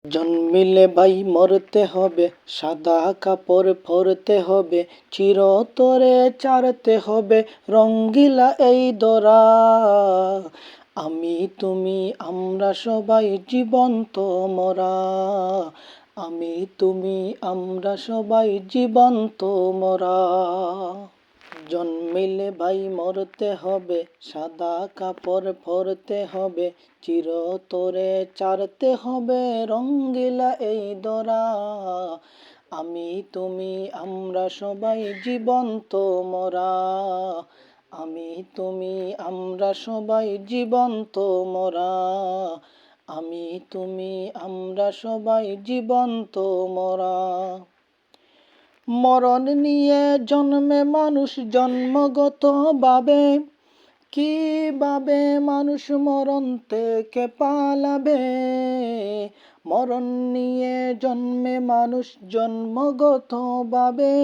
জন্মিলে ভাই মরতে হবে, সাদা কাপড় পরতে হবে, চিরতরে চারতে হবে রঙ্গিলা এই দরা। আমি তুমি আমরা সবাই জীবন্ত মরা, আমি তুমি আমরা সবাই জীবন্ত মরা। জন্মিলে ভাই মরতে হবে, সাদা কাপড় পরতে হবে, চিরতরে চারতে হবে রঙ্গিলা এই দরা। আমি তুমি আমরা সবাই জীবন্ত মরা, আমি তুমি আমরা সবাই জীবন্ত মরা, আমি তুমি আমরা সবাই জীবন্ত মরা। মরণ নিয়ে জন্মে মানুষ জন্মগত ভাবে, কিভাবে মানুষ মরণ থেকে পালাবে। মরণ নিয়ে জন্মে মানুষ জন্মগত ভাবে,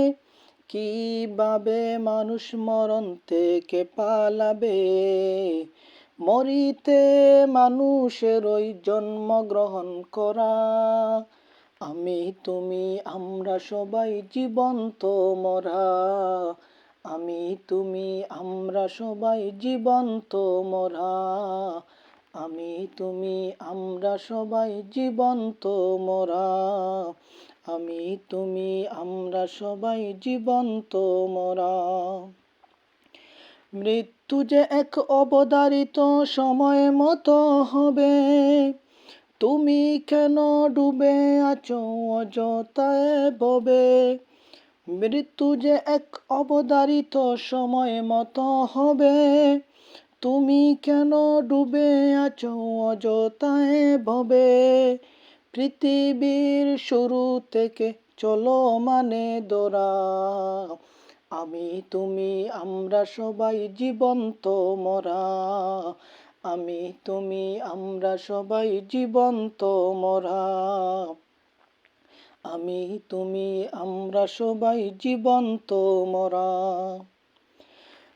কিভাবে মানুষ মরণ থেকে পালাবে। মরিতে মানুষের ওই জন্মগ্রহণ করা। আমি তুমি আমরা সবাই জীবন্ত মরা, আমি তুমি আমরা সবাই জীবন্ত মরা, আমি তুমি আমরা সবাই জীবন্ত মরা, আমি তুমি আমরা সবাই জীবন্ত মরা। মৃত্যু যে এক অবধারিত সময় মতো হবে, তুমি কেন ডুবে আছো অযথায় ভবে। মৃত্যু যে এক অবধারিত সময় মতো হবে, তুমি কেন ডুবে আছো অযথায় ভবে। পৃথিবীর শুরু থেকে চলো মানে দোরা, আমি তুমি আমরা সবাই জীবন্ত মরা, আমি তুমি আমরা সবাই জীবন্ত মরা, আমি তুমি আমরা সবাই জীবন্ত মরা।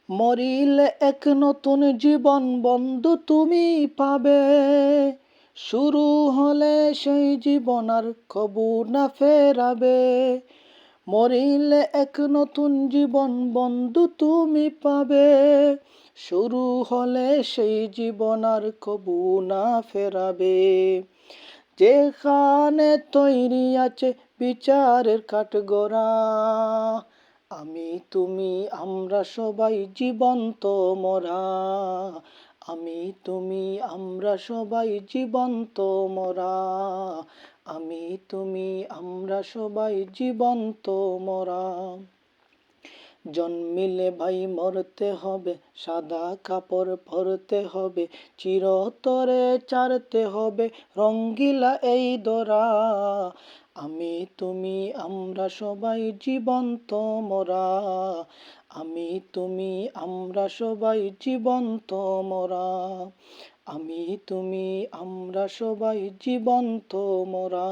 মরিলে এক নতুন জীবন বন্ধু তুমি পাবে, শুরু হলে সেই জীবন আর কবু না ফেরাবে। মরিলে এক নতুন জীবন বন্ধু তুমি পাবে, শুরু হলে সেই জীবন আর কবু না ফেরাবে। যেখানে তৈরি আছে বিচারের কাঠগড়া, আমি তুমি আমরা সবাই জীবন্ত মরা, আমি তুমি আমরা সবাই জীবন্ত মরা, আমি তুমি আমরা সবাই জীবন্ত মরা। জন্মিলে ভাই মরতে হবে, সাদা কাপড় পরতে হবে, চিরতরে চারতে হবে রঙ্গিলা এই দরা। আমি তুমি আমরা সবাই জীবন্ত মরা, আমি তুমি আমরা সবাই জীবন্ত মরা, আমি তুমি আমরা সবাই জীবন্ত মরা।